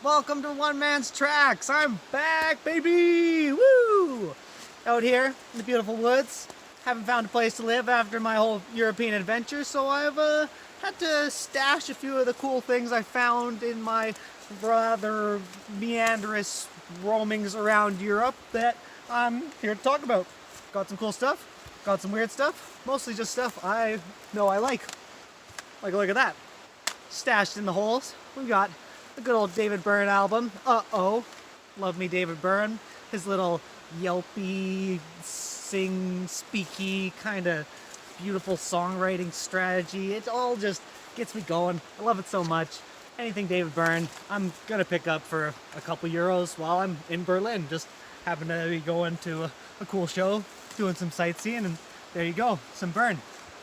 Welcome to One Man's Tracks. I'm back, baby! Woo! Out here in the beautiful woods. Haven't found a place to live after my whole European adventure, so I've had to stash a few of the cool things I found in my rather meandrous roamings around Europe that I'm here to talk about. Got some cool stuff, got some weird stuff, mostly just stuff I know I like. Like, look at that. Stashed in the holes, we've got the good old David Byrne album, Uh-Oh. Love me David Byrne. His little yelpy, speaky, kind of beautiful songwriting strategy. It all just gets me going. I love it so much. Anything David Byrne, I'm gonna pick up for a couple euros while I'm in Berlin. Just happen to be going to a cool show, doing some sightseeing, and there you go, some Byrne.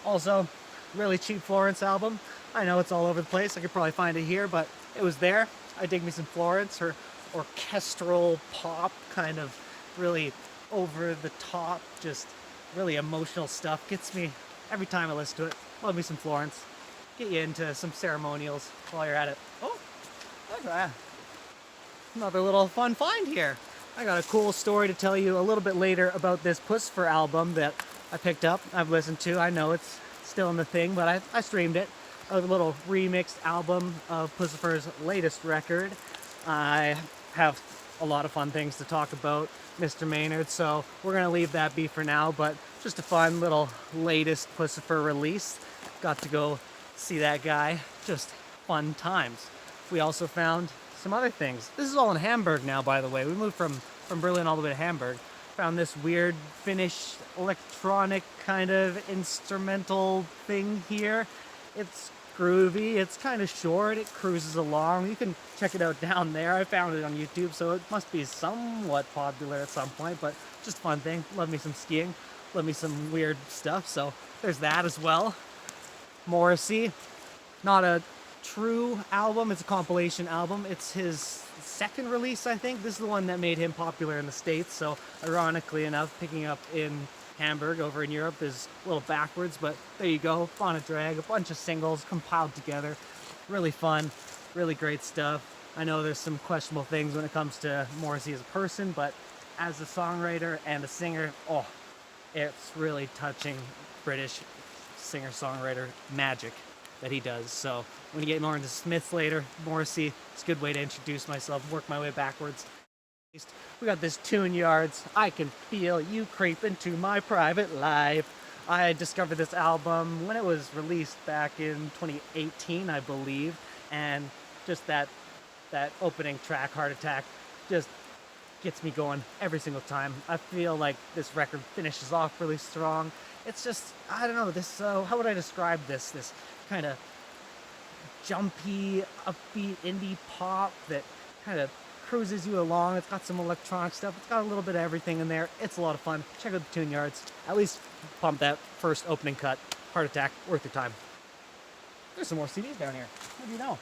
Also, really cheap Florence album. I know it's all over the place. I could probably find it here, but it was there. I dig me some Florence. Her orchestral pop, kind of really over the top, just really emotional stuff gets me every time I listen to it. Love me some Florence. Get you into some ceremonials while you're at it. Oh, look at that. Another little fun find here. I got a cool story to tell you a little bit later about this Pussifer album that I picked up. I've listened to. I know it's still in the thing, but I streamed it. A little remixed album of Pussifer's latest record. I have a lot of fun things to talk about, Mr. Maynard, so we're gonna leave that be for now, but just a fun little latest Pussifer release. Got to go see that guy. Just fun times. We also found some other things. This is all in Hamburg now, by the way. We moved from Berlin all the way to Hamburg. Found this weird Finnish electronic kind of instrumental thing here. It's groovy, it's kind of short, it cruises along. You can check it out down there. I found it on YouTube, so it must be somewhat popular at some point, but just a fun thing. Love me some skiing, love me some weird stuff, so there's that as well. Morrissey, not a true album, it's a compilation album. It's his second release, I think. This is the one that made him popular in the States, so ironically enough, picking up in Hamburg over in Europe is a little backwards, but there you go. Fauna Drag, a bunch of singles compiled together. Really fun, really great stuff. I know there's some questionable things when it comes to Morrissey as a person, but as a songwriter and a singer, oh, it's really touching British singer-songwriter magic that he does. So when you get more into Smiths later, Morrissey, it's a good way to introduce myself, work my way backwards. We got this Tune Yards, I Can Feel You Creep Into My Private Life. I discovered this album when it was released back in 2018, I believe, and just that opening track, Heart Attack, just gets me going every single time. I feel like this record finishes off really strong. It's just, I don't know, this, how would I describe this? This kind of jumpy, upbeat indie pop that kind of cruises you along. It's got some electronic stuff. It's got a little bit of everything in there. It's a lot of fun. Check out the Tune Yards. At least pump that first opening cut. Heart Attack, worth your time. There's some more CDs down here. What do you know?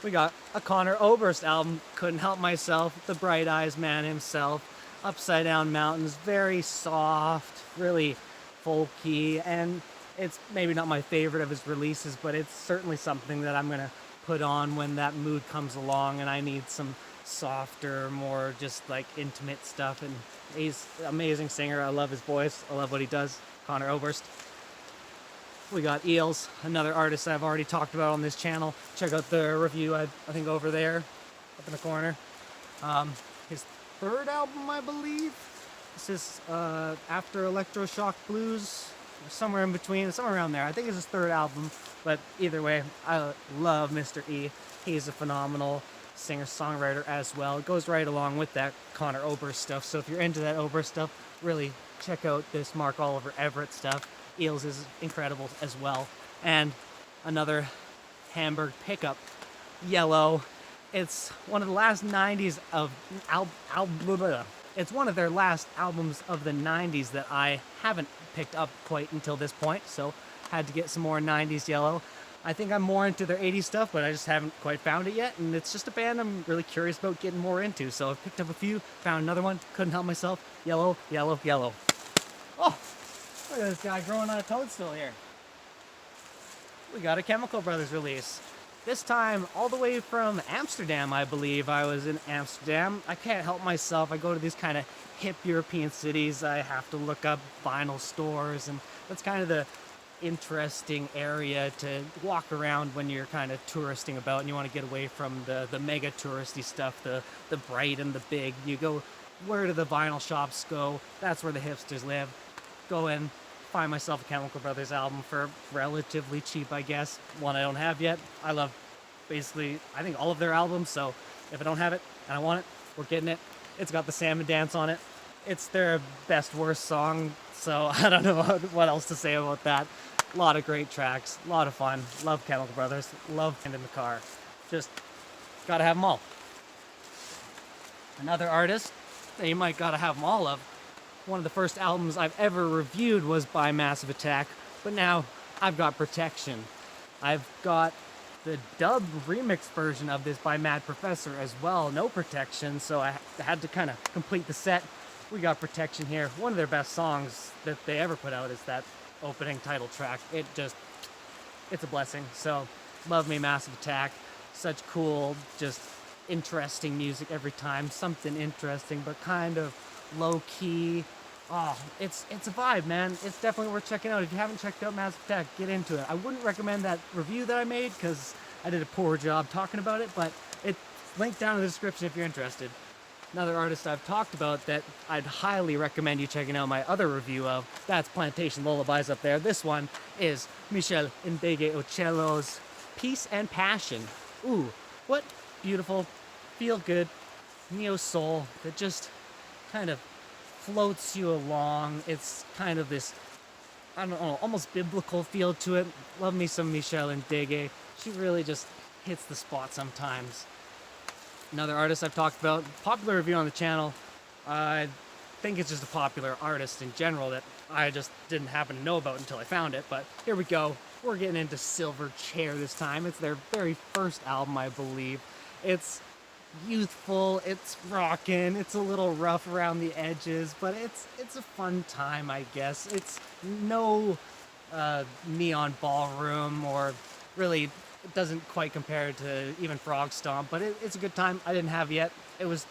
We got a Conor Oberst album. Couldn't help myself. The Bright Eyes Man himself. Upside Down Mountains. Very soft, really folky, and it's maybe not my favorite of his releases, but it's certainly something that I'm gonna put on when that mood comes along and I need some softer, more just like intimate stuff. And he's an amazing singer. I love his voice. I love what he does. Conor Oberst. We got Eels, another artist I've already talked about on this channel. Check out the review, I think over there, up in the corner. His third album, I believe. This is after Electroshock Blues, somewhere in between, somewhere around there. I think it's his third album, but either way, I love Mr. E. He's a phenomenal singer-songwriter as well. It goes right along with that Conor Oberst stuff, so if you're into that Oberst stuff, really check out this Mark Oliver Everett stuff. Eels is incredible as well. And another Hamburg pickup, Yellow. It's one of the last 90s of it's one of their last albums of the 90s that I haven't picked up quite until this point, so had to get some more 90s Yellow. I think I'm more into their 80s stuff, but I just haven't quite found it yet, and it's just a band I'm really curious about getting more into, so I've picked up a few, found another one, couldn't help myself. Yellow, Yellow, Yellow. Oh, look at this guy growing on a toadstool here. We got a Chemical Brothers release. This time all the way from Amsterdam, I believe. I was in Amsterdam. I can't help myself. I go to these kind of hip European cities. I have to look up vinyl stores, and that's kind of the interesting area to walk around when you're kind of touristing about and you want to get away from the mega touristy stuff, the bright and the big. You go, where do the vinyl shops go? That's where the hipsters live. Go in, find myself a Chemical Brothers album for relatively cheap, I guess. One I don't have yet. I love basically, I think, all of their albums, so if I don't have it and I want it, we're getting it. It's got the Salmon Dance on it. It's their best worst song, so I don't know what else to say about that. A lot of great tracks, a lot of fun. Love Chemical Brothers, love Hand in the Car. Just gotta have them all. Another artist that you might gotta have them all of. One of the first albums I've ever reviewed was by Massive Attack, but now I've got Protection. I've got the dub remix version of this by Mad Professor as well, no Protection, so I had to kind of complete the set. We got Protection here. One of their best songs that they ever put out is that opening title track. It's a blessing. So, love me Massive Attack. Such cool, just interesting music every time. Something interesting, but kind of low-key. Oh, it's a vibe, man. It's definitely worth checking out. If you haven't checked out Massive Attack, get into it. I wouldn't recommend that review that I made because I did a poor job talking about it, but it's linked down in the description if you're interested. Another artist I've talked about that I'd highly recommend you checking out my other review of, that's Plantation Lullabies up there. This one is Michel Ndege Ocello's Peace and Passion. Ooh, what beautiful, feel-good, neo-soul that just kind of floats you along. It's kind of this, I don't know, almost biblical feel to it. Love me some Michel Ndege. She really just hits the spot sometimes. Another artist I've talked about, popular review on the channel. I think it's just a popular artist in general that I just didn't happen to know about until I found it, but here we go. We're getting into Silverchair this time. It's their very first album, I believe. It's youthful, it's rockin', it's a little rough around the edges, but it's a fun time, I guess. It's no Neon Ballroom, or really it doesn't quite compare to even Frog Stomp, but it's a good time. I didn't have yet. It was,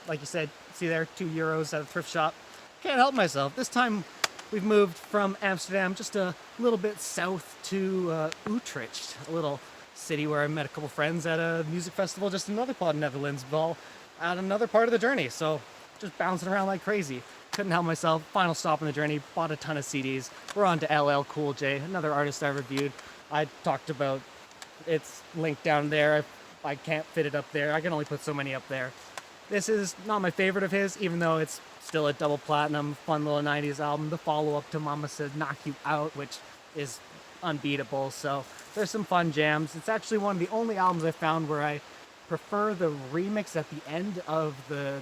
like you said, see there, €2 at a thrift shop. Can't help myself. This time we've moved from Amsterdam just a little bit south to Utrecht, a little city where I met a couple friends at a music festival just in another part of Netherlands, all at another part of the journey. So just bouncing around like crazy. Couldn't help myself. Final stop on the journey, bought a ton of CDs. We're on to LL Cool J, another artist I reviewed. I talked about, it's linked down there. I can't fit it up there. I can only put so many up there. This is not my favorite of his, even though it's still a double platinum, fun little 90s album. The follow-up to Mama Said Knock You Out, which is unbeatable. So there's some fun jams. It's actually one of the only albums I found where I prefer the remix at the end of the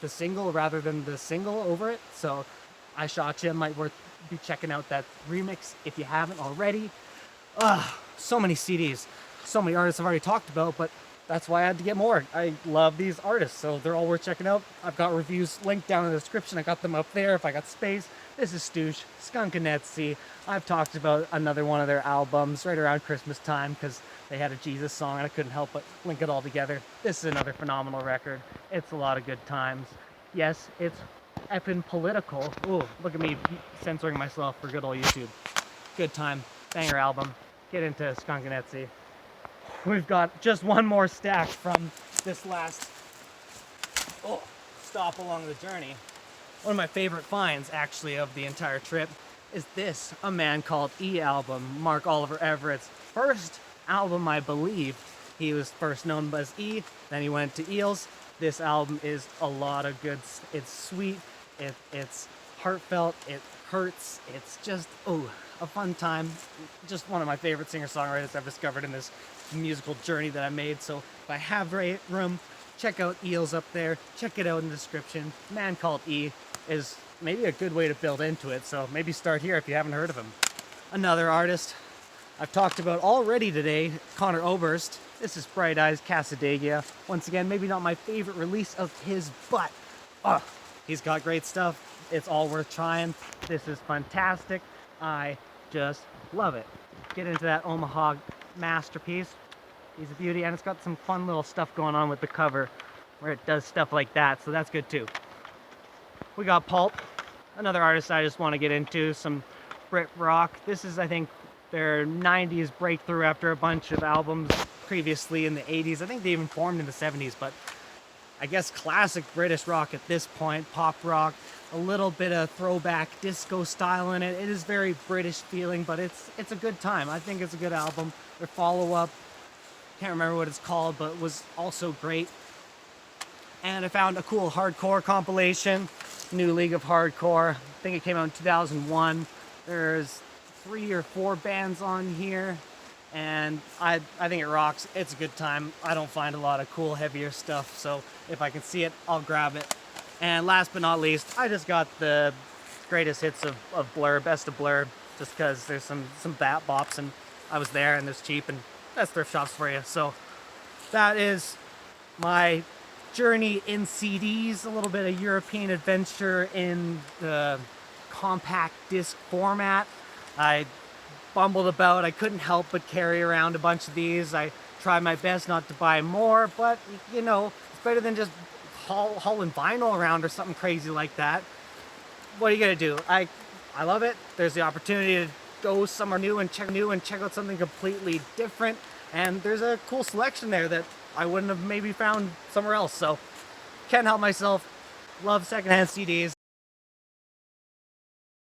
single rather than the single over it. So I shot you. Might be checking out that remix if you haven't already. So many CDs, so many artists I've already talked about, but that's why I had to get more. I love these artists, so they're all worth checking out. I've got reviews linked down in the description. I got them up there if I got space. This is Stoosh, Skunkanetsy. I've talked about another one of their albums right around Christmas time because they had a Jesus song and I couldn't help but link it all together. This is another phenomenal record. It's a lot of good times. Yes, it's effing political. Ooh, look at me censoring myself for good old YouTube. Good time. Banger album. Get into Skunkanetsy. We've got just one more stack from this last stop along the journey. One of my favorite finds, actually, of the entire trip is this, A Man Called E album, Mark Oliver Everett's first album, I believe. He was first known as E, then he went to Eels. This album is a lot of good. It's sweet, it's heartfelt, it hurts, it's just, a fun time. Just one of my favorite singer-songwriters I've discovered in this musical journey that I made. So if I have room, check out Eels up there. Check it out in the description. Man Called E is maybe a good way to build into it. So maybe start here if you haven't heard of him. Another artist I've talked about already today, Connor Oberst. This is Bright Eyes Casadega. Once again, maybe not my favorite release of his, but he's got great stuff. It's all worth trying. This is fantastic. I just love it. Get into that Omaha masterpiece. He's a beauty, and it's got some fun little stuff going on with the cover where it does stuff like that, so that's good too. We got Pulp, another artist I just want to get into, some Brit rock. This is, I think, their 90s breakthrough after a bunch of albums previously in the 80s. I think they even formed in the 70s, but I guess classic British rock at this point, pop rock, a little bit of throwback disco style in it. It is very British feeling, but it's a good time. I think it's a good album. Their follow-up, can't remember what it's called, but was also great. And I found a cool hardcore compilation, New League of Hardcore. I think it came out in 2001. There's 3 or 4 bands on here, and I think it rocks. It's a good time. I don't find a lot of cool, heavier stuff, so if I can see it, I'll grab it. And last but not least, I just got the greatest hits of Blur, best of Blur, just because there's some bat bops, and I was there, and it's cheap, and that's thrift shops for you. So that is my journey in CDs, a little bit of European adventure in the compact disc format. I bumbled about. I couldn't help but carry around a bunch of these. I tried my best not to buy more, but you know, it's better than just hauling vinyl around or something crazy like that. What are you gonna do? I love it. There's the opportunity to go somewhere new and check out something completely different, and there's a cool selection there that I wouldn't have maybe found somewhere else. So can't help myself. Love secondhand CDs.